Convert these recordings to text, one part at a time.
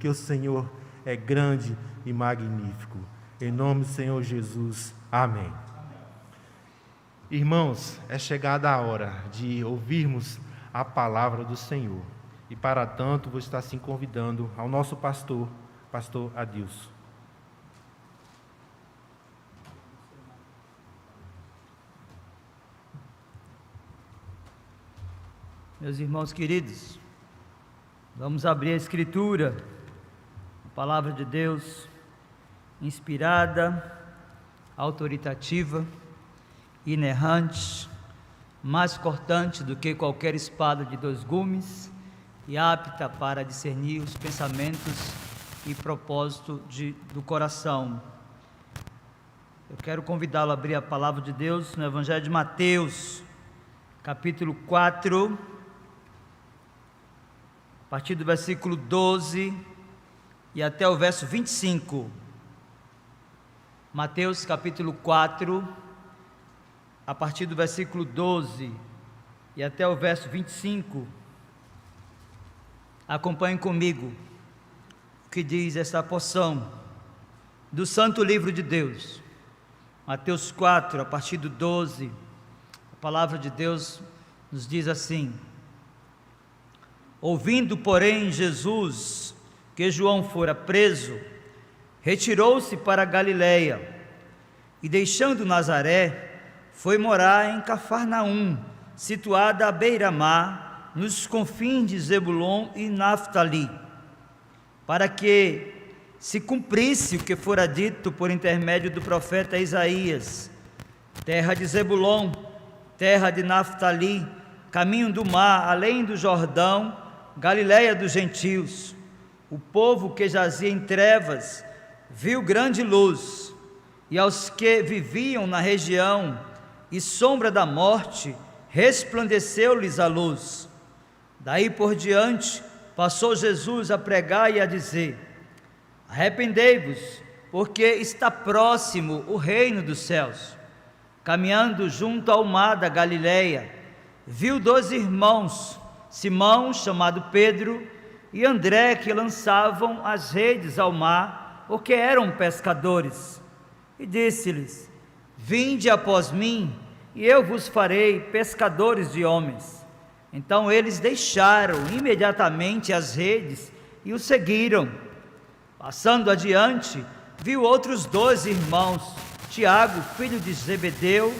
porque o Senhor é grande e magnífico. Em nome do Senhor Jesus, amém. Irmãos, é chegada a hora de ouvirmos a palavra do Senhor. E para tanto, vou estar assim convidando ao nosso pastor Adilson. Meus irmãos queridos, vamos abrir a Escritura, a palavra de Deus, inspirada, autoritativa, inerrante, mais cortante do que qualquer espada de 2 gumes e apta para discernir os pensamentos e propósitos do coração. Eu quero convidá-lo a abrir a palavra de Deus no Evangelho de Mateus, capítulo 4, a partir do versículo 12 e até o verso 25. Mateus capítulo 4, a partir do versículo 12 e até o verso 25. Acompanhem comigo o que diz essa porção do Santo Livro de Deus. Mateus 4, a partir do 12, a palavra de Deus nos diz assim: Ouvindo, porém, Jesus que João fora preso, retirou-se para a Galiléia e, deixando Nazaré, foi morar em Cafarnaum, situada à beira-mar, nos confins de Zebulon e Naftali, para que se cumprisse o que fora dito por intermédio do profeta Isaías: terra de Zebulon, terra de Naftali, caminho do mar, além do Jordão, Galiléia dos gentios. O povo que jazia em trevas viu grande luz, e aos que viviam na região e sombra da morte, resplandeceu-lhes a luz. Daí por diante, passou Jesus a pregar e a dizer: Arrependei-vos, porque está próximo o reino dos céus. Caminhando junto ao mar da Galiléia, viu 2 irmãos, Simão, chamado Pedro, e André, que lançavam as redes ao mar, porque eram pescadores. E disse-lhes: Vinde após mim, e eu vos farei pescadores de homens. Então eles deixaram imediatamente as redes e o seguiram. Passando adiante, viu outros 2 irmãos, Tiago, filho de Zebedeu,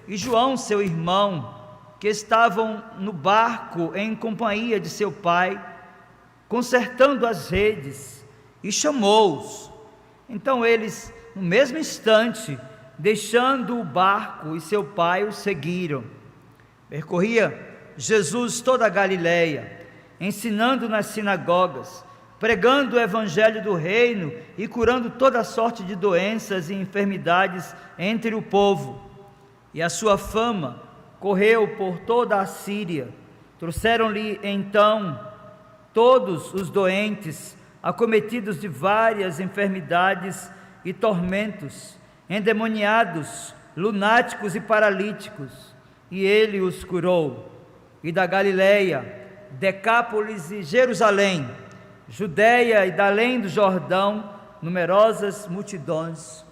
e João, seu irmão, que estavam no barco em companhia de seu pai, consertando as redes, e chamou-os. Então eles, no mesmo instante, deixando o barco e seu pai, o seguiram. Percorria Jesus toda a Galiléia, ensinando nas sinagogas, pregando o evangelho do reino e curando toda sorte de doenças e enfermidades entre o povo. E a sua fama correu por toda a Síria. Trouxeram-lhe então todos os doentes, acometidos de várias enfermidades e tormentos, endemoniados, lunáticos e paralíticos, e ele os curou. E da Galiléia, Decápolis e Jerusalém, Judéia e da além do Jordão, numerosas multidões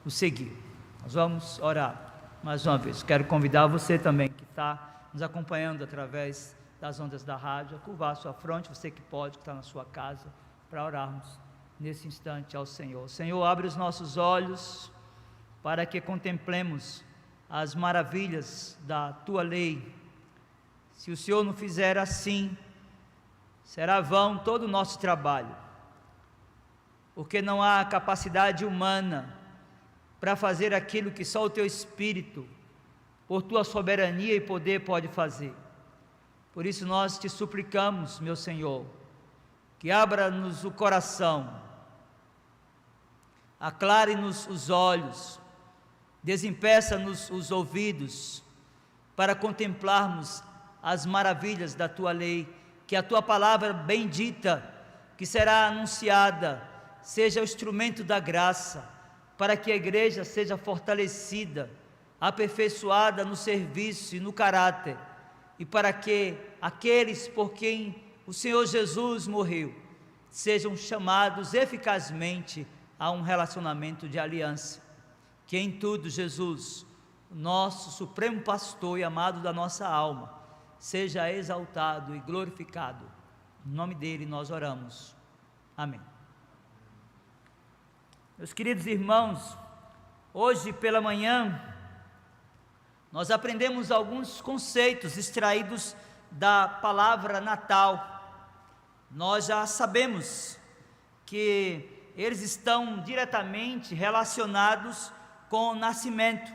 o seguiram. Nós vamos orar mais uma vez. Quero convidar você também que está nos acompanhando através das ondas da rádio, a curvar a sua fronte, você que pode, que está na sua casa, para orarmos nesse instante ao Senhor. Senhor, abre os nossos olhos para que contemplemos as maravilhas da Tua lei. Se o Senhor não fizer assim, será vão todo o nosso trabalho, porque não há capacidade humana para fazer aquilo que só o Teu Espírito, por Tua soberania e poder, pode fazer. Por isso nós te suplicamos, meu Senhor, que abra-nos o coração, aclare-nos os olhos, desempeça-nos os ouvidos, para contemplarmos as maravilhas da Tua lei, que a Tua palavra bendita, que será anunciada, seja o instrumento da graça, para que a igreja seja fortalecida, aperfeiçoada no serviço e no caráter, e para que aqueles por quem o Senhor Jesus morreu, sejam chamados eficazmente a um relacionamento de aliança. Que em tudo Jesus, nosso supremo pastor e amado da nossa alma, seja exaltado e glorificado. Em nome dele nós oramos. Amém. Meus queridos irmãos, hoje pela manhã nós aprendemos alguns conceitos extraídos da palavra Natal. Nós já sabemos que eles estão diretamente relacionados com o nascimento.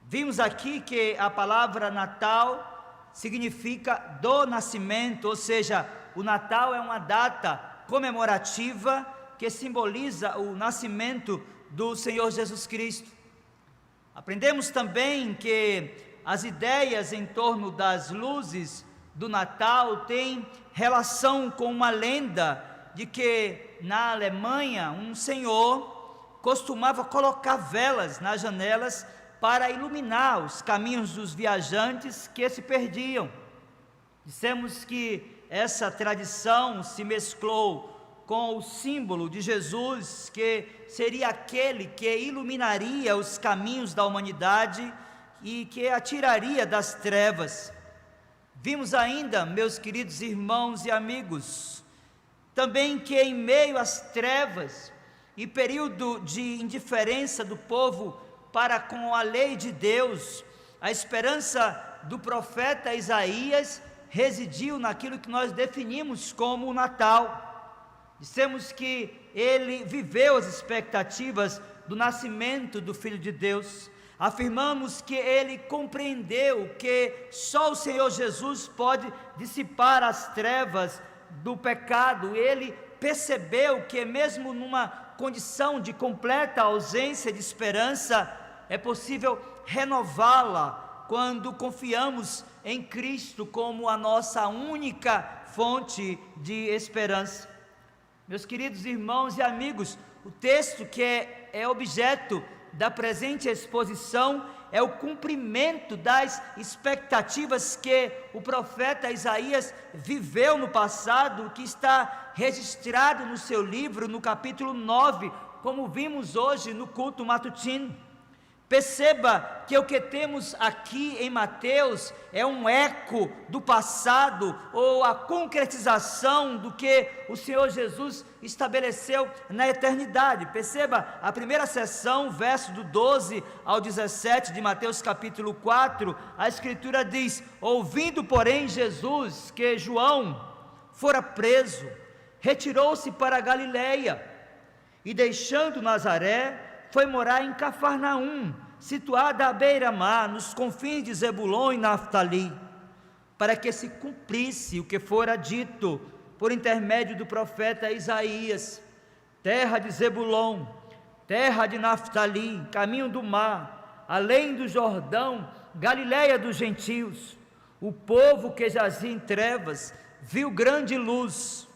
Vimos aqui que a palavra Natal significa do nascimento, ou seja, o Natal é uma data comemorativa que simboliza o nascimento do Senhor Jesus Cristo. Aprendemos também que as ideias em torno das luzes do Natal têm relação com uma lenda de que na Alemanha um senhor costumava colocar velas nas janelas para iluminar os caminhos dos viajantes que se perdiam. Dissemos que essa tradição se mesclou com o símbolo de Jesus, que seria aquele que iluminaria os caminhos da humanidade e que a tiraria das trevas. Vimos ainda, meus queridos irmãos e amigos, também que em meio às trevas e período de indiferença do povo para com a lei de Deus, a esperança do profeta Isaías residiu naquilo que nós definimos como o Natal. Dissemos que ele viveu as expectativas do nascimento do Filho de Deus. Afirmamos que ele compreendeu que só o Senhor Jesus pode dissipar as trevas do pecado. Ele percebeu que mesmo numa condição de completa ausência de esperança, é possível renová-la quando confiamos em Cristo como a nossa única fonte de esperança. Meus queridos irmãos e amigos, o texto que é objeto da presente exposição é o cumprimento das expectativas que o profeta Isaías viveu no passado, que está registrado no seu livro, no capítulo 9, como vimos hoje no culto matutino. Perceba que o que temos aqui em Mateus é um eco do passado, ou a concretização do que o Senhor Jesus estabeleceu na eternidade. Perceba a primeira seção, verso do 12 ao 17 de Mateus capítulo 4, a Escritura diz: ouvindo porém Jesus que João fora preso, retirou-se para a Galileia, e deixando Nazaré, foi morar em Cafarnaum, situada à beira-mar, nos confins de Zebulon e Naftali, para que se cumprisse o que fora dito por intermédio do profeta Isaías: terra de Zebulon, terra de Naftali, caminho do mar, além do Jordão, Galileia dos gentios. O povo que jazia em trevas viu grande luz,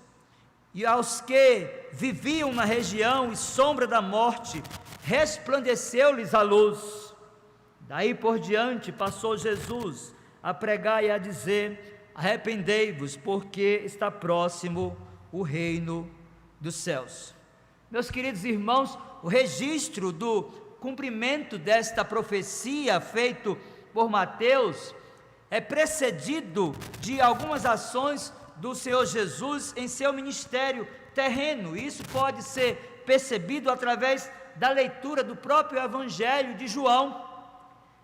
e aos que viviam na região e sombra da morte, resplandeceu-lhes a luz. Daí por diante passou Jesus a pregar e a dizer: arrependei-vos, porque está próximo o reino dos céus. Meus queridos irmãos, o registro do cumprimento desta profecia feito por Mateus é precedido de algumas ações do Senhor Jesus em seu ministério terreno. Isso pode ser percebido através da leitura do próprio Evangelho de João.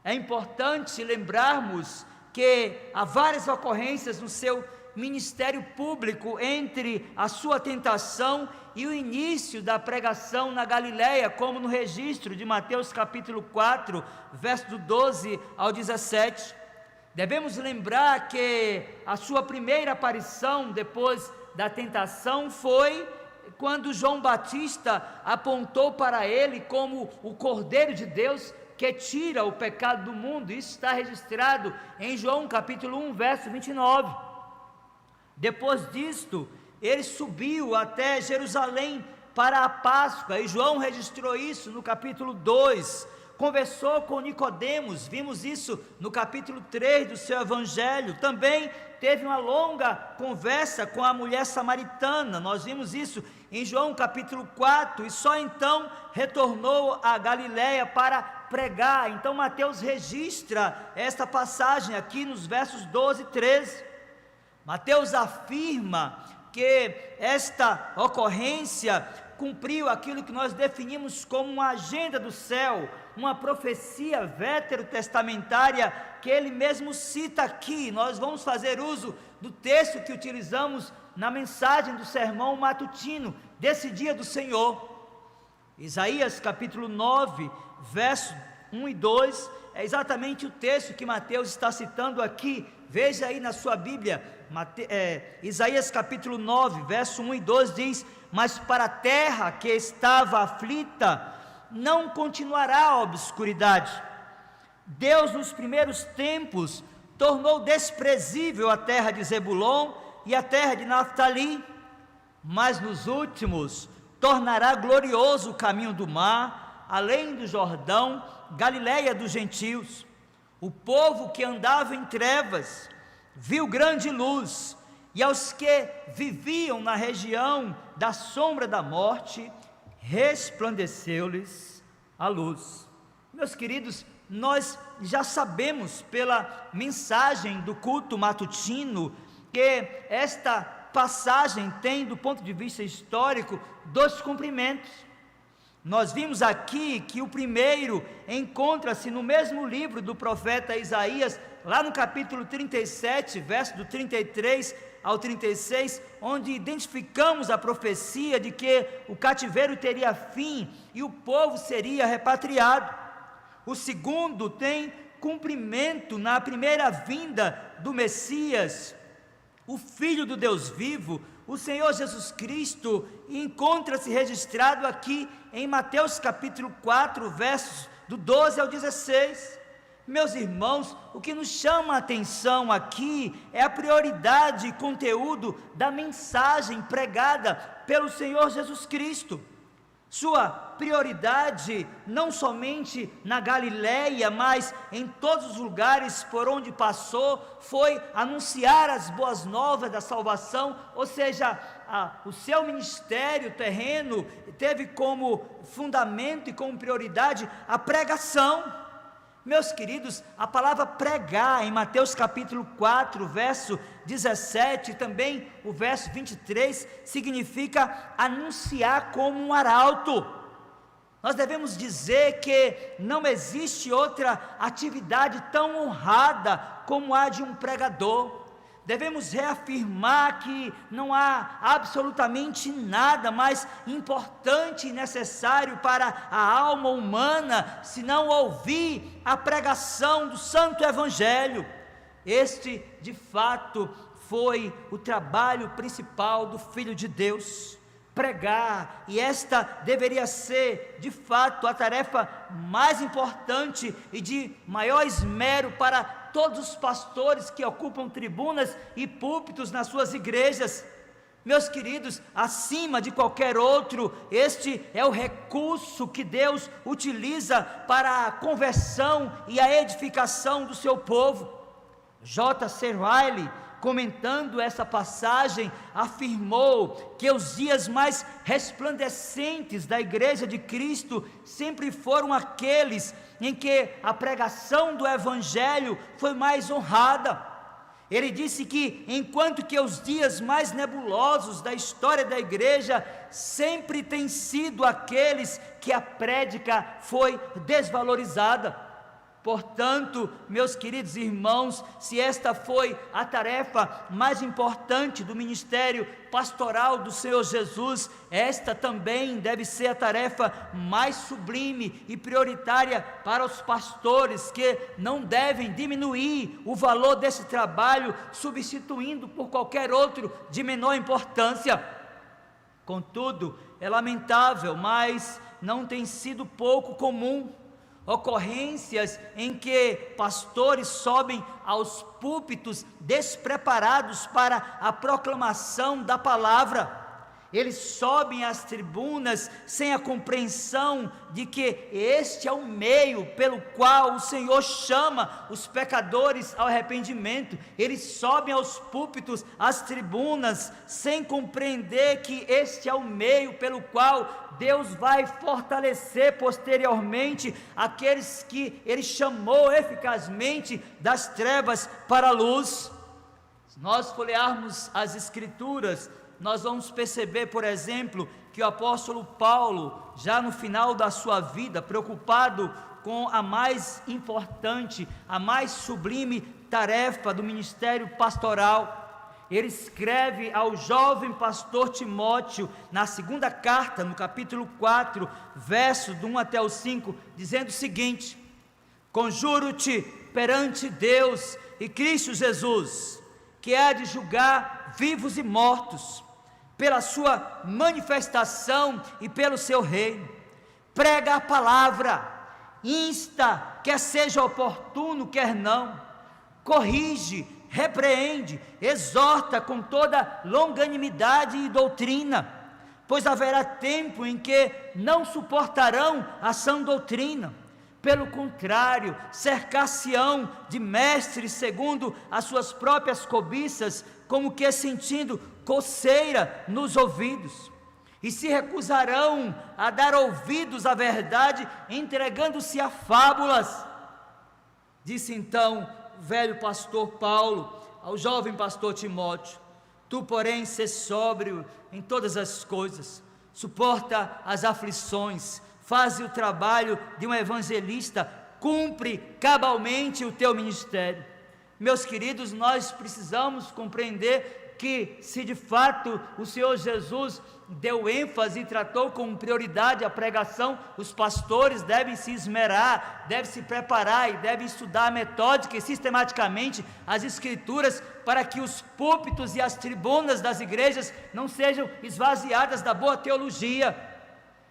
É importante lembrarmos que há várias ocorrências no seu ministério público entre a sua tentação e o início da pregação na Galileia, como no registro de Mateus capítulo 4, verso do 12 ao 17. Devemos lembrar que a sua primeira aparição depois da tentação foi quando João Batista apontou para ele como o Cordeiro de Deus que tira o pecado do mundo. Isso está registrado em João capítulo 1, verso 29. Depois disto, ele subiu até Jerusalém para a Páscoa, e João registrou isso no capítulo 2, conversou com Nicodemos, vimos isso no capítulo 3 do seu evangelho. Também teve uma longa conversa com a mulher samaritana, nós vimos isso em João capítulo 4, e só então retornou a Galiléia para pregar. Então Mateus registra esta passagem aqui nos versos 12 e 13. Mateus afirma que esta ocorrência cumpriu aquilo que nós definimos como uma agenda do céu, uma profecia veterotestamentária que ele mesmo cita aqui. Nós vamos fazer uso do texto que utilizamos na mensagem do sermão matutino desse dia do Senhor. Isaías capítulo 9, versos 1 e 2, é exatamente o texto que Mateus está citando aqui. Veja aí na sua Bíblia, Isaías capítulo 9, verso 1 e 2 diz: mas para a terra que estava aflita, não continuará a obscuridade. Deus nos primeiros tempos tornou desprezível a terra de Zebulon e a terra de Naftali, mas nos últimos tornará glorioso o caminho do mar, além do Jordão, Galiléia dos gentios. O povo que andava em trevas viu grande luz, e aos que viviam na região da sombra da morte, resplandeceu-lhes a luz. Meus queridos, nós já sabemos pela mensagem do culto matutino que esta passagem tem, do ponto de vista histórico, dois cumprimentos. Nós vimos aqui que o primeiro encontra-se no mesmo livro do profeta Isaías, lá no capítulo 37, verso do 33 ao 36, onde identificamos a profecia de que o cativeiro teria fim e o povo seria repatriado. O segundo tem cumprimento na primeira vinda do Messias, o Filho do Deus vivo, o Senhor Jesus Cristo, e encontra-se registrado aqui em Mateus capítulo 4, versos do 12 ao 16. Meus irmãos, o que nos chama a atenção aqui é a prioridade e conteúdo da mensagem pregada pelo Senhor Jesus Cristo. Sua prioridade não somente na Galiléia, mas em todos os lugares por onde passou, foi anunciar as boas novas da salvação. Ou seja, o seu ministério terreno teve como fundamento e como prioridade a pregação. Meus queridos, a palavra pregar em Mateus capítulo 4, verso 17, e também o verso 23, significa anunciar como um arauto. Nós devemos dizer que não existe outra atividade tão honrada como a de um pregador. Devemos reafirmar que não há absolutamente nada mais importante e necessário para a alma humana senão ouvir a pregação do Santo Evangelho. Este, de fato, foi o trabalho principal do Filho de Deus, pregar, e esta deveria ser, de fato, a tarefa mais importante e de maior esmero para todos os pastores que ocupam tribunas e púlpitos nas suas igrejas. Meus queridos, acima de qualquer outro, este é o recurso que Deus utiliza para a conversão e a edificação do seu povo. J.C. Riley, comentando essa passagem, afirmou que os dias mais resplandecentes da Igreja de Cristo sempre foram aqueles em que a pregação do Evangelho foi mais honrada. Ele disse que enquanto que os dias mais nebulosos da história da igreja sempre têm sido aqueles que a prédica foi desvalorizada. Portanto, meus queridos irmãos, se esta foi a tarefa mais importante do ministério pastoral do Senhor Jesus, esta também deve ser a tarefa mais sublime e prioritária para os pastores, que não devem diminuir o valor desse trabalho, substituindo por qualquer outro de menor importância. Contudo, é lamentável, mas não tem sido pouco comum ocorrências em que pastores sobem aos púlpitos despreparados para a proclamação da palavra. eles sobem às tribunas sem a compreensão de que este é o meio pelo qual o Senhor chama os pecadores ao arrependimento. Eles sobem aos púlpitos, às tribunas, sem compreender que este é o meio pelo qual Deus vai fortalecer posteriormente aqueles que Ele chamou eficazmente das trevas para a luz. Se nós folhearmos as Escrituras, nós vamos perceber, por exemplo, que o apóstolo Paulo, já no final da sua vida, preocupado com a mais importante, a mais sublime tarefa do ministério pastoral, ele escreve ao jovem pastor Timóteo, na segunda carta, no capítulo 4, versos do 1 até o 5, dizendo o seguinte: conjuro-te perante Deus e Cristo Jesus, que há de julgar vivos e mortos, pela sua manifestação e pelo seu reino, prega a palavra, insta, quer seja oportuno, quer não, corrige, repreende, exorta com toda longanimidade e doutrina, pois haverá tempo em que não suportarão a sã doutrina, pelo contrário, cercar-se-ão de mestres segundo as suas próprias cobiças, como que sentindo coceira nos ouvidos, e se recusarão a dar ouvidos à verdade, entregando-se a fábulas. Disse então o velho pastor Paulo ao jovem pastor Timóteo: tu, porém, sê sóbrio em todas as coisas, suporta as aflições, faze o trabalho de um evangelista, cumpre cabalmente o teu ministério. Meus queridos, nós precisamos compreender que, se de fato o Senhor Jesus deu ênfase e tratou com prioridade a pregação, os pastores devem se esmerar, devem se preparar e devem estudar metódica e sistematicamente as Escrituras, para que os púlpitos e as tribunas das igrejas não sejam esvaziadas da boa teologia.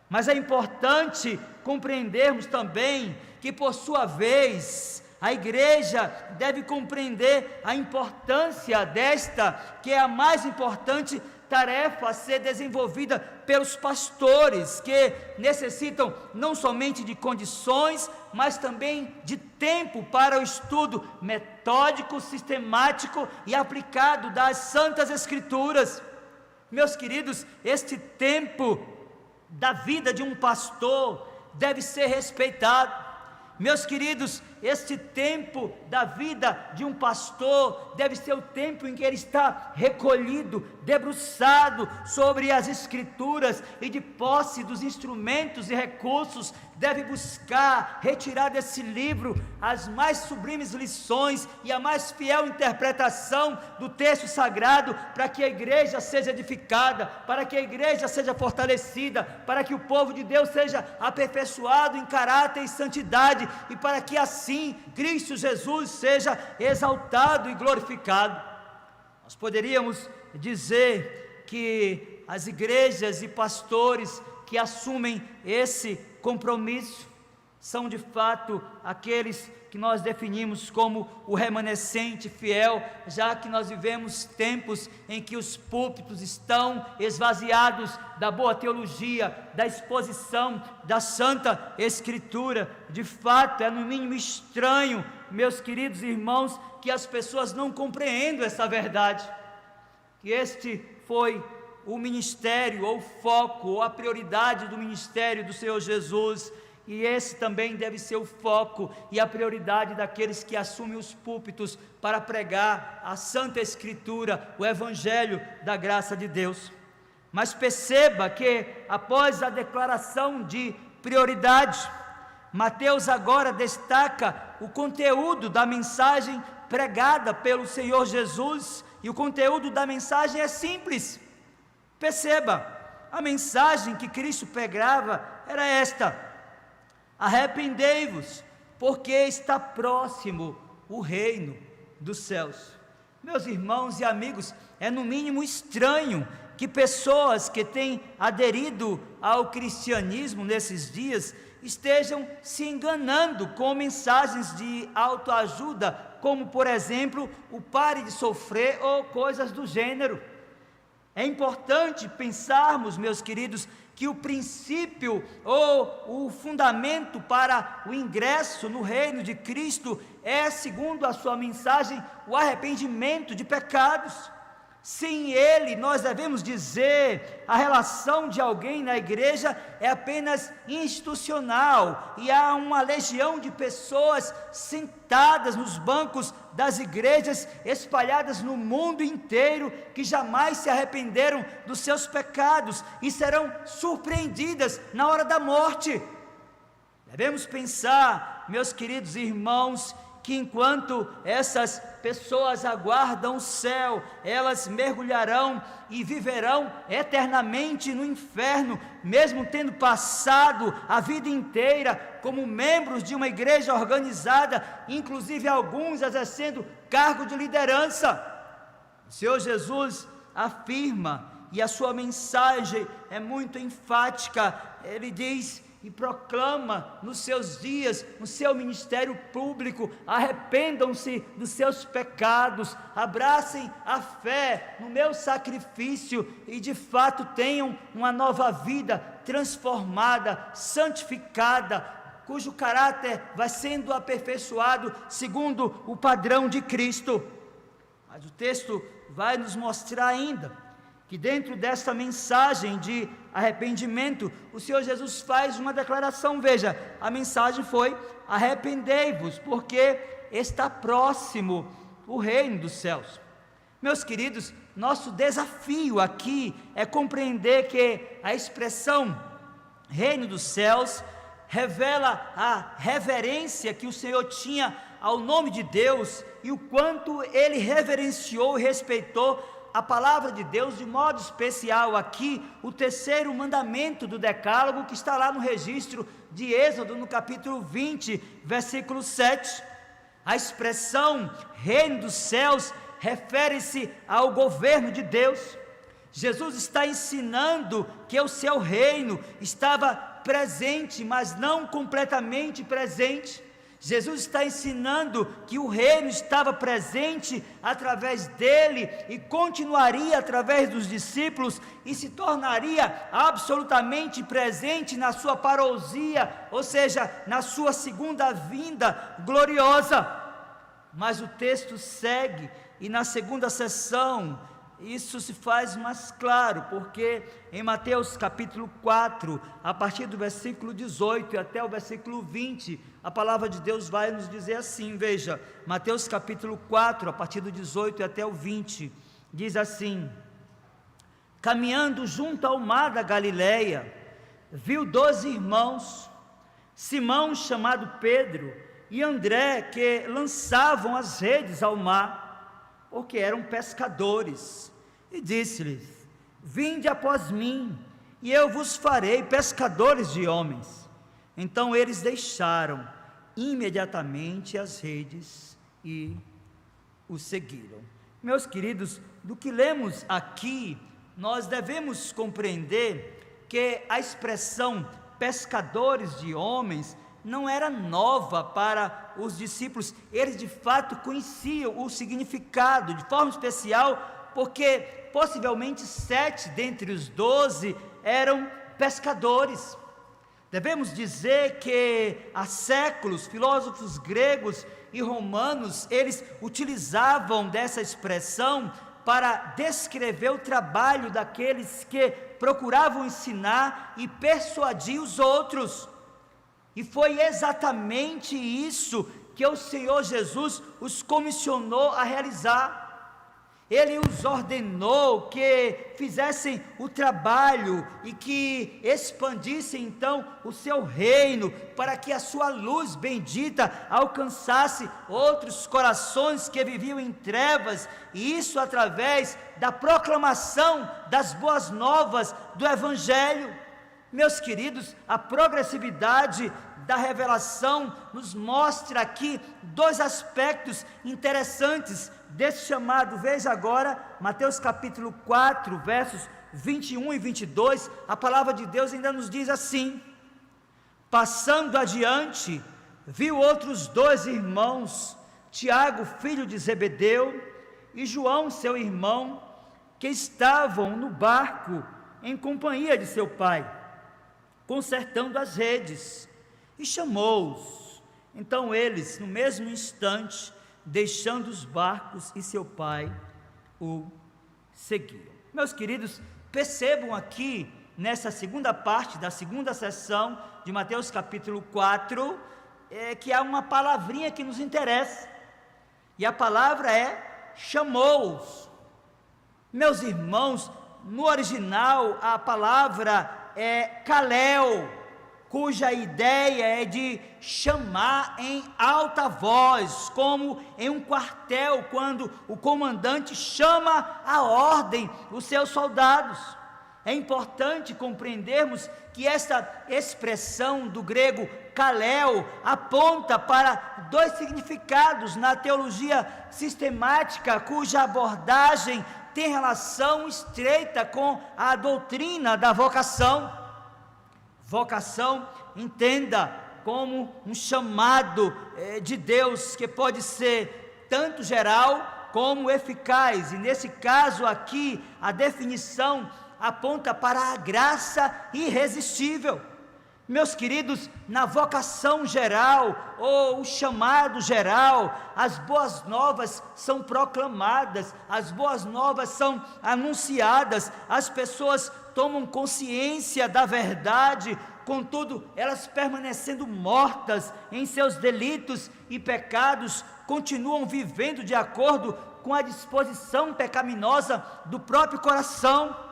Mas é importante compreendermos também que, por sua vez, a igreja deve compreender a importância desta, que é a mais importante tarefa a ser desenvolvida pelos pastores, que necessitam não somente de condições, mas também de tempo para o estudo metódico, sistemático e aplicado das Santas Escrituras. Meus queridos, este tempo da vida de um pastor deve ser respeitado. Meus queridos, este tempo da vida de um pastor deve ser o tempo em que ele está recolhido, debruçado sobre as Escrituras e de posse dos instrumentos e recursos, deve buscar retirar desse livro as mais sublimes lições e a mais fiel interpretação do texto sagrado, para que a igreja seja edificada, para que a igreja seja fortalecida, para que o povo de Deus seja aperfeiçoado em caráter e santidade, e para que assim Cristo Jesus seja exaltado e glorificado. Nós poderíamos dizer que as igrejas e pastores que assumem esse compromisso são de fato aqueles que nós definimos como o remanescente fiel, já que nós vivemos tempos em que os púlpitos estão esvaziados da boa teologia, da exposição da Santa Escritura. De fato, é no mínimo estranho, meus queridos irmãos, que as pessoas não compreendam essa verdade, que este foi o ministério, ou o foco, ou a prioridade do ministério do Senhor Jesus, e esse também deve ser o foco e a prioridade daqueles que assumem os púlpitos para pregar a Santa Escritura, o Evangelho da graça de Deus. Mas perceba que, após a declaração de prioridade, Mateus agora destaca o conteúdo da mensagem pregada pelo Senhor Jesus, e o conteúdo da mensagem é simples. Perceba, a mensagem que Cristo pregava era esta: arrependei-vos, porque está próximo o reino dos céus. Meus irmãos e amigos, é no mínimo estranho que pessoas que têm aderido ao cristianismo nesses dias estejam se enganando com mensagens de autoajuda, como por exemplo, o pare de sofrer ou coisas do gênero. É importante pensarmos, meus queridos, que o princípio ou o fundamento para o ingresso no reino de Cristo é, segundo a sua mensagem, o arrependimento de pecados. Sem ele, nós devemos dizer, a relação de alguém na igreja é apenas institucional, e há uma legião de pessoas sentadas nos bancos das igrejas, espalhadas no mundo inteiro, que jamais se arrependeram dos seus pecados, e serão surpreendidas na hora da morte. Devemos pensar, meus queridos irmãos, que enquanto essas pessoas aguardam o céu, elas mergulharão e viverão eternamente no inferno, mesmo tendo passado a vida inteira como membros de uma igreja organizada, inclusive alguns exercendo cargo de liderança. O Senhor Jesus afirma, e a sua mensagem é muito enfática, ele diz e proclama nos seus dias, no seu ministério público: arrependam-se dos seus pecados, abracem a fé no meu sacrifício e de fato tenham uma nova vida transformada, santificada, cujo caráter vai sendo aperfeiçoado segundo o padrão de Cristo. Mas o texto vai nos mostrar ainda que dentro desta mensagem de arrependimento, o Senhor Jesus faz uma declaração. Veja, a mensagem foi: arrependei-vos, porque está próximo o reino dos céus. Meus queridos, nosso desafio aqui é compreender que a expressão reino dos céus revela a reverência que o Senhor tinha ao nome de Deus e o quanto ele reverenciou e respeitou a palavra de Deus, de modo especial aqui, o terceiro mandamento do decálogo, que está lá no registro de Êxodo, no capítulo 20, versículo 7. A expressão reino dos céus refere-se ao governo de Deus. Jesus está ensinando que o seu reino estava presente, mas não completamente presente. Jesus está ensinando que o reino estava presente através dele e continuaria através dos discípulos e se tornaria absolutamente presente na sua parousia, ou seja, na sua segunda vinda gloriosa. Mas o texto segue e na segunda sessão isso se faz mais claro, porque em Mateus capítulo 4, a partir do versículo 18 e até o versículo 20, a palavra de Deus vai nos dizer assim. Veja, Mateus capítulo 4, a partir do 18 e até o 20, diz assim: caminhando junto ao mar da Galileia, viu 2 irmãos, Simão, chamado Pedro, e André, que lançavam as redes ao mar, porque eram pescadores, e disse-lhes: vinde após mim, e eu vos farei pescadores de homens. Então eles deixaram imediatamente as redes e o seguiram. Meus queridos, do que lemos aqui, nós devemos compreender que a expressão pescadores de homens não era nova para os discípulos. Eles de fato conheciam o significado, de forma especial porque possivelmente 7 dentre os 12 eram pescadores. Devemos dizer que há séculos, filósofos gregos e romanos, eles utilizavam dessa expressão para descrever o trabalho daqueles que procuravam ensinar e persuadir os outros. E foi exatamente isso que o Senhor Jesus os comissionou a realizar. Ele os ordenou que fizessem o trabalho e que expandissem então o seu reino, para que a sua luz bendita alcançasse outros corações que viviam em trevas, e isso através da proclamação das boas novas do Evangelho. Meus queridos, a progressividade da revelação nos mostra aqui 2 aspectos interessantes desse chamado. Veja agora, Mateus capítulo 4, versos 21 e 22, a palavra de Deus ainda nos diz assim: passando adiante, viu outros 2 irmãos, Tiago, filho de Zebedeu, e João, seu irmão, que estavam no barco em companhia de seu pai, consertando as redes, e chamou-os. Então eles, no mesmo instante, deixando os barcos e seu pai, o seguiam. Meus queridos, percebam aqui, nessa segunda parte da segunda sessão de Mateus capítulo 4, que há uma palavrinha que nos interessa, e a palavra é chamou-os. Meus irmãos, no original a palavra é kaleo, cuja ideia é de chamar em alta voz, como em um quartel, quando o comandante chama à ordem os seus soldados. É importante compreendermos que esta expressão do grego kaleo aponta para dois significados na teologia sistemática, cuja abordagem tem relação estreita com a doutrina da vocação. Vocação, entenda como um chamado de Deus, que pode ser tanto geral como eficaz, e nesse caso aqui, a definição aponta para a graça irresistível. Meus queridos, na vocação geral, ou o chamado geral, as boas novas são proclamadas, as boas novas são anunciadas, as pessoas tomam consciência da verdade, contudo, elas permanecendo mortas em seus delitos e pecados, continuam vivendo de acordo com a disposição pecaminosa do próprio coração.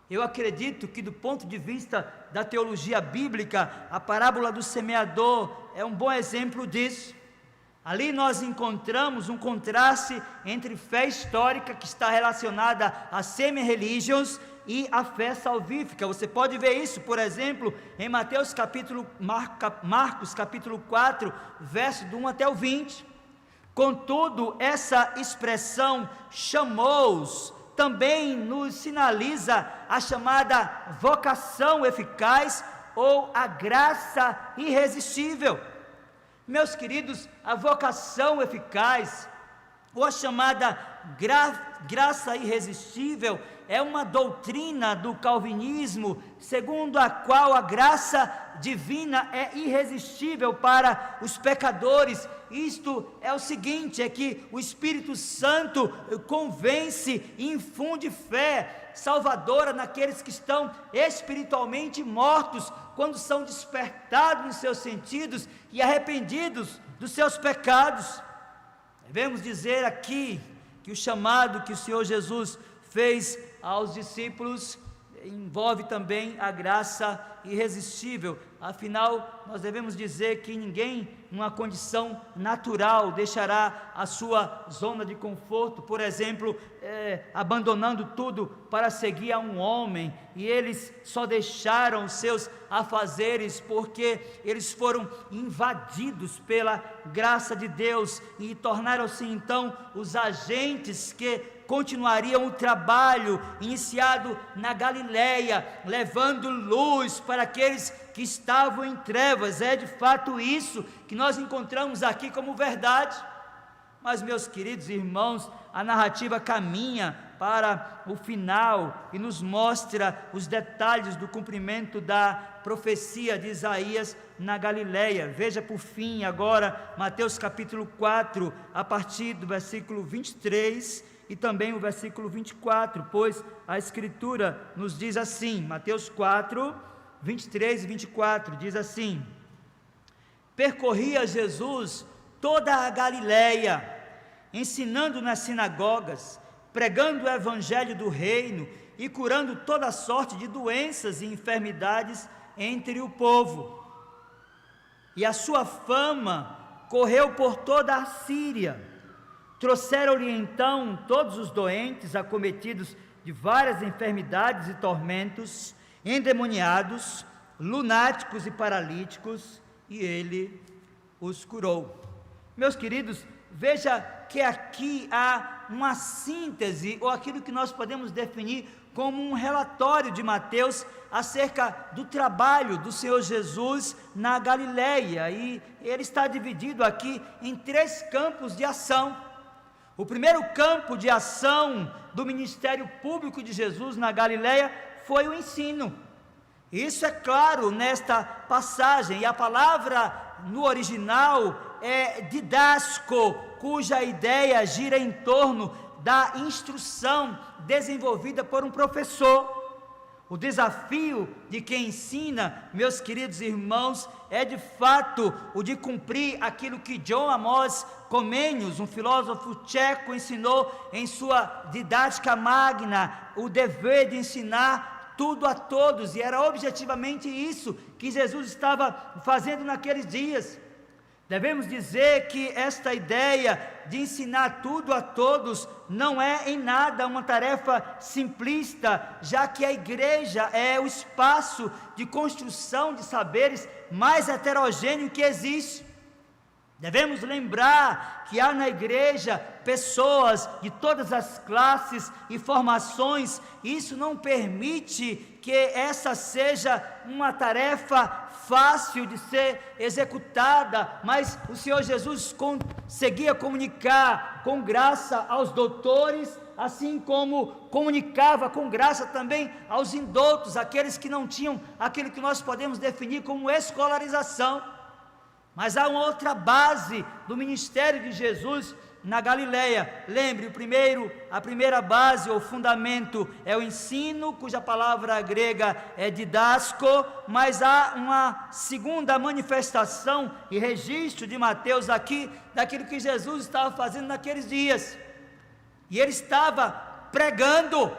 Eu acredito que, do ponto de vista da teologia bíblica, a parábola do semeador é um bom exemplo disso. Ali nós encontramos um contraste entre fé histórica, que está relacionada a semi-religions, e a fé salvífica. Você pode ver isso, por exemplo, em Marcos capítulo 4, verso do 1 até o 20. Contudo, essa expressão chamou-os também nos sinaliza a chamada vocação eficaz ou a graça irresistível. Meus queridos, a vocação eficaz ou a chamada graça irresistível é uma doutrina do calvinismo, segundo a qual a graça divina é irresistível para os pecadores. Isto é o seguinte, é que o Espírito Santo convence e infunde fé salvadora naqueles que estão espiritualmente mortos, quando são despertados nos seus sentidos e arrependidos dos seus pecados. Devemos dizer aqui que o chamado que o Senhor Jesus fez aos discípulos envolve também a graça irresistível. Afinal, nós devemos dizer que ninguém, numa condição natural, deixará a sua zona de conforto, por exemplo, abandonando tudo para seguir a um homem, e eles só deixaram os seus afazeres porque eles foram invadidos pela graça de Deus e tornaram-se então os agentes que continuariam o trabalho iniciado na Galileia, levando luz para aqueles que estavam em trevas. É de fato isso que nós encontramos aqui como verdade. Mas, meus queridos irmãos, a narrativa caminha para o final e nos mostra os detalhes do cumprimento da profecia de Isaías na Galileia. Veja por fim agora Mateus capítulo 4, a partir do versículo 23 e também o versículo 24, pois a Escritura nos diz assim, Mateus 4, 23 e 24, diz assim: percorria Jesus toda a Galileia, ensinando nas sinagogas, pregando o evangelho do reino e curando toda sorte de doenças e enfermidades entre o povo. E a sua fama correu por toda a Síria. Trouxeram-lhe então todos os doentes, acometidos de várias enfermidades e tormentos, endemoniados, lunáticos e paralíticos, e ele os curou. Meus queridos, veja que aqui há uma síntese, ou aquilo que nós podemos definir como um relatório de Mateus acerca do trabalho do Senhor Jesus na Galileia, e ele está dividido aqui em 3 campos de ação. O primeiro campo de ação do ministério público de Jesus na Galileia foi o ensino. Isso é claro nesta passagem, e a palavra no original é didasco, cuja ideia gira em torno da instrução desenvolvida por um professor. O desafio de quem ensina, meus queridos irmãos, é de fato o de cumprir aquilo que John Amos Comenius, um filósofo tcheco, ensinou em sua Didática Magna, o dever de ensinar tudo a todos, e era objetivamente isso que Jesus estava fazendo naqueles dias. Devemos dizer que esta ideia de ensinar tudo a todos não é em nada uma tarefa simplista, já que a igreja é o espaço de construção de saberes mais heterogêneo que existe. Devemos lembrar que há na igreja pessoas de todas as classes e formações. Isso não permite que essa seja uma tarefa fácil de ser executada, mas o Senhor Jesus conseguia comunicar com graça aos doutores, assim como comunicava com graça também aos indoutos, aqueles que não tinham aquilo que nós podemos definir como escolarização. Mas há uma outra base do ministério de Jesus na Galileia. Lembre, a primeira base ou fundamento é o ensino, cuja palavra grega é didasco, mas há uma segunda manifestação e registro de Mateus aqui, daquilo que Jesus estava fazendo naqueles dias. E ele estava pregando.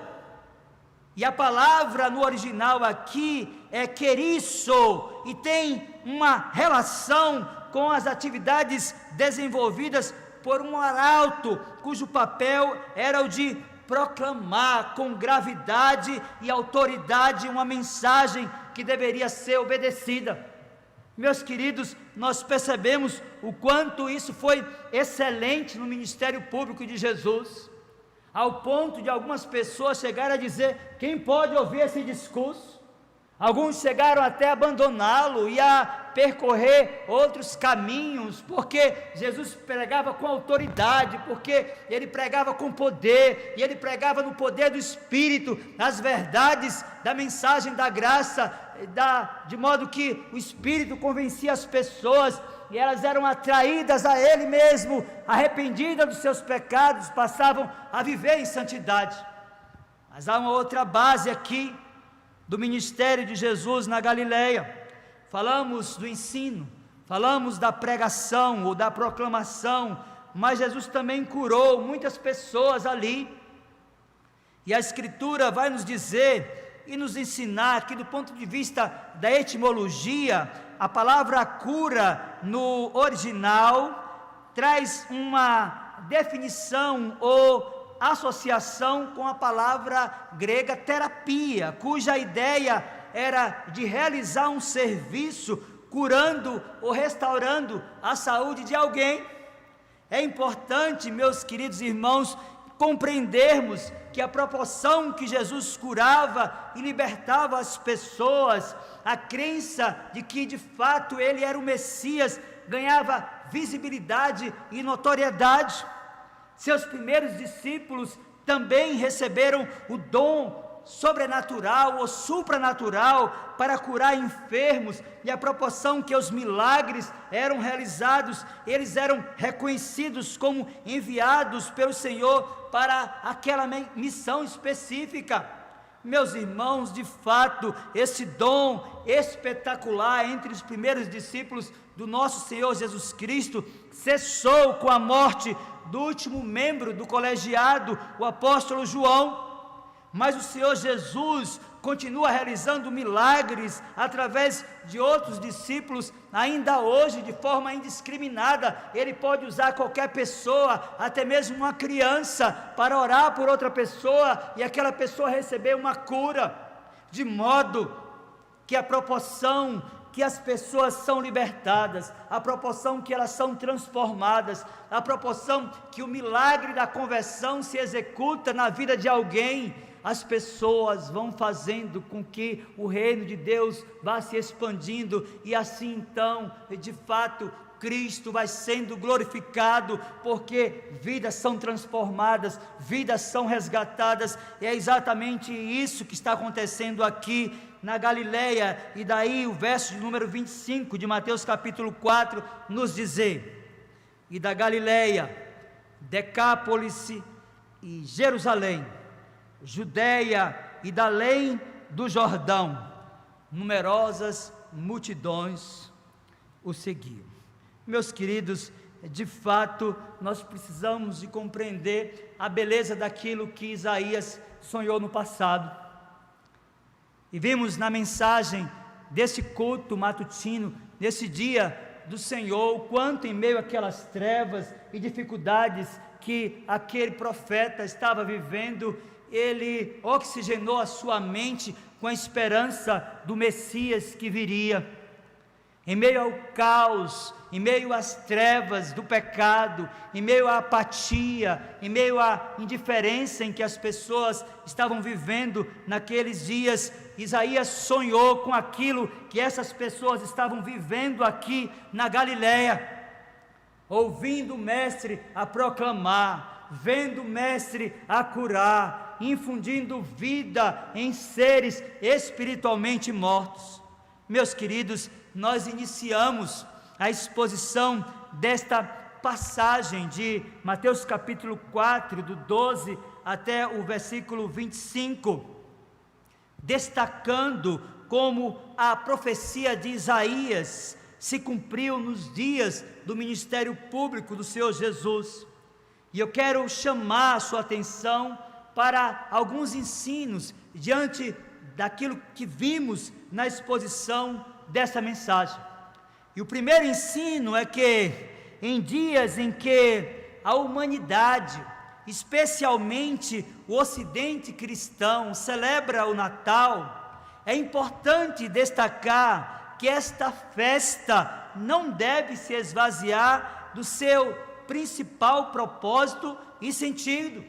E a palavra no original aqui é querisso, e tem uma relação com as atividades desenvolvidas por um arauto, cujo papel era o de proclamar com gravidade e autoridade uma mensagem que deveria ser obedecida. Meus queridos, nós percebemos o quanto isso foi excelente no ministério público de Jesus, ao ponto de algumas pessoas chegarem a dizer: quem pode ouvir esse discurso? Alguns chegaram até a abandoná-lo e a percorrer outros caminhos, porque Jesus pregava com autoridade, porque ele pregava com poder, e ele pregava no poder do Espírito, as verdades da mensagem da graça, de modo que o Espírito convencia as pessoas, e elas eram atraídas a Ele mesmo, arrependidas dos seus pecados, passavam a viver em santidade. Mas há uma outra base aqui do ministério de Jesus na Galileia. Falamos do ensino, falamos da pregação ou da proclamação, mas Jesus também curou muitas pessoas ali, e a Escritura vai nos dizer e nos ensinar que, do ponto de vista da etimologia, a palavra cura no original traz uma definição ou associação com a palavra grega terapia, cuja ideia era de realizar um serviço curando ou restaurando a saúde de alguém. É importante, meus queridos irmãos, compreendermos que a proporção que Jesus curava e libertava as pessoas, a crença de que de fato ele era o Messias, ganhava visibilidade e notoriedade. Seus primeiros discípulos também receberam o dom sobrenatural ou supranatural para curar enfermos, e a proporção que os milagres eram realizados, eles eram reconhecidos como enviados pelo Senhor para aquela missão específica. Meus irmãos, de fato, esse dom espetacular entre os primeiros discípulos do nosso Senhor Jesus Cristo cessou com a morte do último membro do colegiado, o apóstolo João. Mas o Senhor Jesus continua realizando milagres através de outros discípulos, ainda hoje, de forma indiscriminada. Ele pode usar qualquer pessoa, até mesmo uma criança, para orar por outra pessoa, e aquela pessoa receber uma cura, de modo que a proporção que as pessoas são libertadas, a proporção que elas são transformadas, a proporção que o milagre da conversão se executa na vida de alguém, as pessoas vão fazendo com que o reino de Deus vá se expandindo, e assim então, de fato, Cristo vai sendo glorificado, porque vidas são transformadas, vidas são resgatadas, e é exatamente isso que está acontecendo aqui na Galileia. E daí o verso de número 25 de Mateus capítulo 4 nos dizer: e da Galileia, Decápolis e Jerusalém, Judeia e da além do Jordão, numerosas multidões o seguiam. Meus queridos, de fato, nós precisamos de compreender a beleza daquilo que Isaías sonhou no passado. E vimos na mensagem desse culto matutino, nesse dia do Senhor, o quanto em meio àquelas trevas e dificuldades que aquele profeta estava vivendo, ele oxigenou a sua mente com a esperança do Messias que viria. Em meio ao caos, em meio às trevas do pecado, em meio à apatia, em meio à indiferença em que as pessoas estavam vivendo naqueles dias, Isaías sonhou com aquilo que essas pessoas estavam vivendo aqui na Galileia, ouvindo o Mestre a proclamar, vendo o Mestre a curar, infundindo vida em seres espiritualmente mortos. Meus queridos, nós iniciamos a exposição desta passagem de Mateus capítulo 4, do 12 até o versículo 25, destacando como a profecia de Isaías se cumpriu nos dias do ministério público do Senhor Jesus. E eu quero chamar a sua atenção para alguns ensinos diante daquilo que vimos na exposição dessa mensagem. E o primeiro ensino é que em dias em que a humanidade, especialmente o ocidente cristão, celebra o Natal, é importante destacar que esta festa não deve se esvaziar do seu principal propósito e sentido.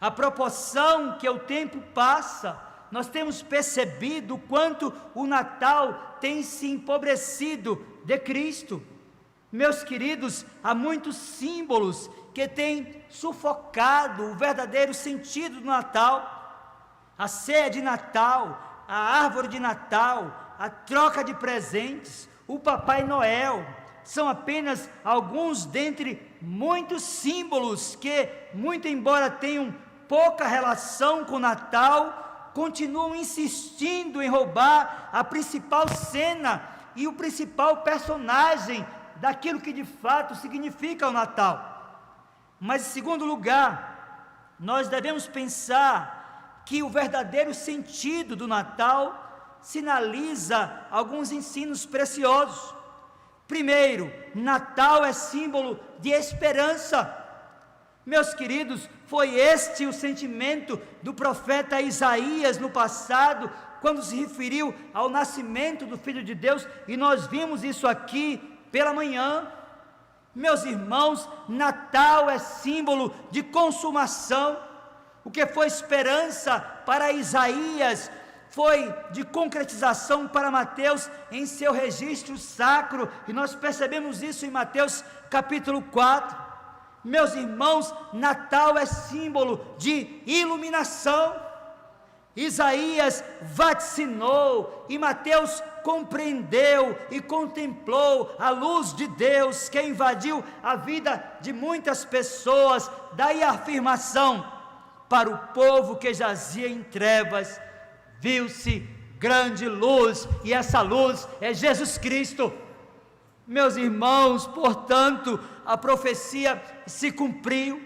À proporção que o tempo passa, nós temos percebido o quanto o Natal tem se empobrecido de Cristo. Meus queridos, há muitos símbolos que têm sufocado o verdadeiro sentido do Natal. A ceia de Natal, a árvore de Natal, a troca de presentes, o Papai Noel, são apenas alguns dentre muitos símbolos que, muito embora tenham pouca relação com o Natal, continuam insistindo em roubar a principal cena e o principal personagem daquilo que de fato significa o Natal. Mas em segundo lugar, nós devemos pensar que o verdadeiro sentido do Natal sinaliza alguns ensinos preciosos. Primeiro, Natal é símbolo de esperança. Meus queridos, foi este o sentimento do profeta Isaías no passado, quando se referiu ao nascimento do Filho de Deus, e nós vimos isso aqui pela manhã. Meus irmãos, Natal é símbolo de consumação. O que foi esperança para Isaías foi de concretização para Mateus em seu registro sacro, e nós percebemos isso em Mateus capítulo 4. Meus irmãos, Natal é símbolo de iluminação. Isaías vaticinou e Mateus compreendeu e contemplou a luz de Deus que invadiu a vida de muitas pessoas. Daí a afirmação: para o povo que jazia em trevas, viu-se grande luz, e essa luz é Jesus Cristo. Meus irmãos, portanto, a profecia se cumpriu.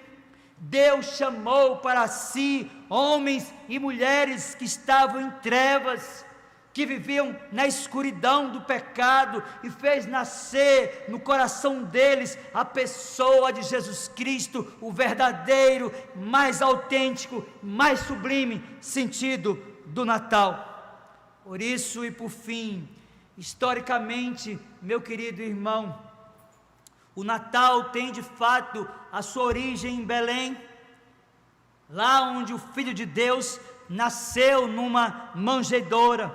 Deus chamou para si homens e mulheres que estavam em trevas, que viviam na escuridão do pecado, e fez nascer no coração deles a pessoa de Jesus Cristo, o verdadeiro, mais autêntico, mais sublime sentido do Natal. Por isso e por fim, historicamente, meu querido irmão, o Natal tem de fato a sua origem em Belém, lá onde o Filho de Deus nasceu numa manjedoura,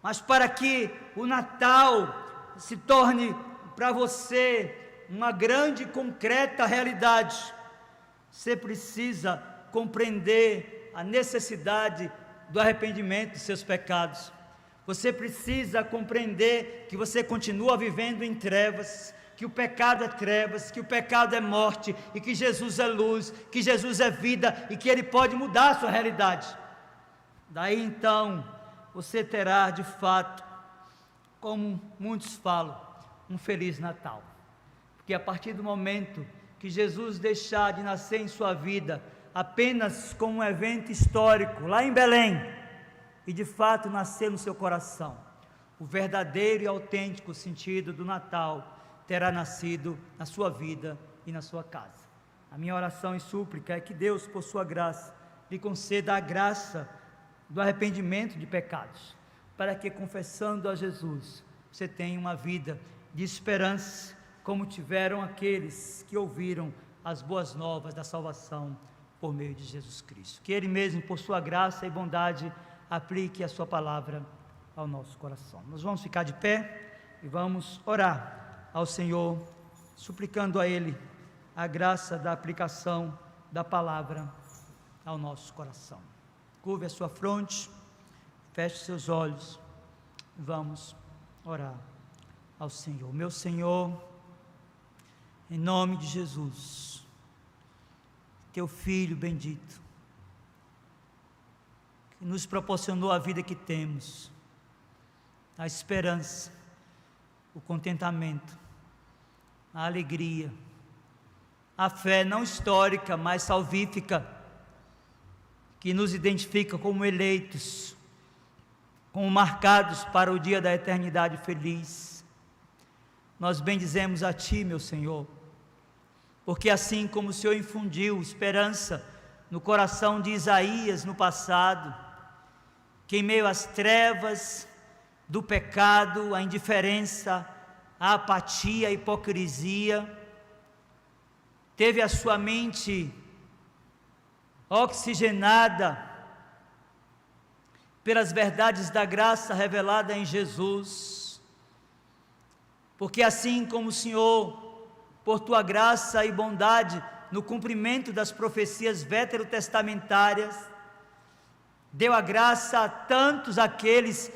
mas para que o Natal se torne para você uma grande e concreta realidade, você precisa compreender a necessidade do arrependimento dos seus pecados. Você precisa compreender que você continua vivendo em trevas, que o pecado é trevas, que o pecado é morte, e que Jesus é luz, que Jesus é vida, e que Ele pode mudar a sua realidade. Daí então, você terá de fato, como muitos falam, um Feliz Natal. Porque a partir do momento que Jesus deixar de nascer em sua vida, apenas como um evento histórico, lá em Belém, e de fato nascer no seu coração, o verdadeiro e autêntico sentido do Natal terá nascido na sua vida e na sua casa. A minha oração e súplica é que Deus, por sua graça, lhe conceda a graça do arrependimento de pecados, para que, confessando a Jesus, você tenha uma vida de esperança, como tiveram aqueles que ouviram as boas novas da salvação por meio de Jesus Cristo. Que Ele mesmo, por sua graça e bondade, aplique a sua palavra ao nosso coração. Nós vamos ficar de pé e vamos orar ao Senhor, suplicando a Ele a graça da aplicação da palavra ao nosso coração. Curve a sua fronte, feche seus olhos, vamos orar ao Senhor. Meu Senhor, em nome de Jesus, Teu Filho bendito, que nos proporcionou a vida que temos, a esperança, o contentamento, a alegria, a fé não histórica, mas salvífica, que nos identifica como eleitos, como marcados para o dia da eternidade feliz. Nós bendizemos a Ti, meu Senhor, porque assim como o Senhor infundiu esperança no coração de Isaías no passado, que em meio às trevas do pecado, a indiferença, a apatia, a hipocrisia, teve a sua mente oxigenada pelas verdades da graça revelada em Jesus, porque assim como o Senhor, por Tua graça e bondade, no cumprimento das profecias veterotestamentárias, deu a graça a tantos aqueles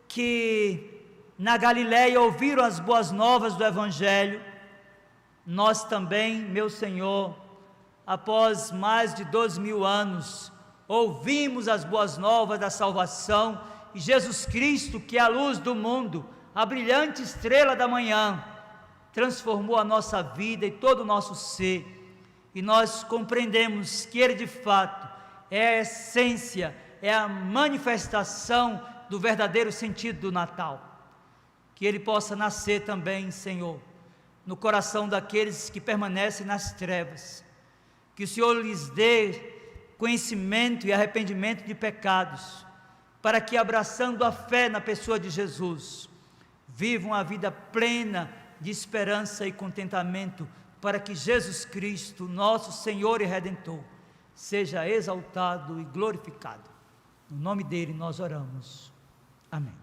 que na Galileia ouviram as boas novas do Evangelho, nós também, meu Senhor, após mais de 2000 anos, ouvimos as boas novas da salvação, e Jesus Cristo, que é a luz do mundo, a brilhante estrela da manhã, transformou a nossa vida e todo o nosso ser, e nós compreendemos que Ele de fato é a essência, é a manifestação do verdadeiro sentido do Natal. Que Ele possa nascer também, Senhor, no coração daqueles que permanecem nas trevas, que o Senhor lhes dê conhecimento e arrependimento de pecados, para que, abraçando a fé na pessoa de Jesus, vivam a vida plena de esperança e contentamento, para que Jesus Cristo, nosso Senhor e Redentor, seja exaltado e glorificado. No nome dEle nós oramos. Amém.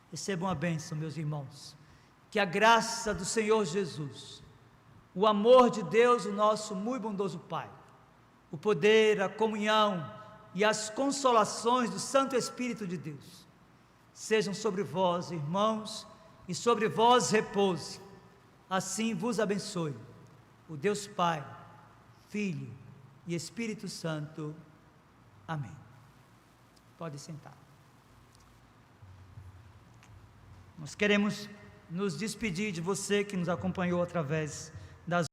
Recebam a bênção, meus irmãos. Que a graça do Senhor Jesus, o amor de Deus, o nosso muito bondoso Pai, o poder, a comunhão e as consolações do Santo Espírito de Deus, sejam sobre vós, irmãos, e sobre vós repouse. Assim vos abençoe o Deus Pai, Filho e Espírito Santo. Amém. Pode sentar. Nós queremos nos despedir de você que nos acompanhou através das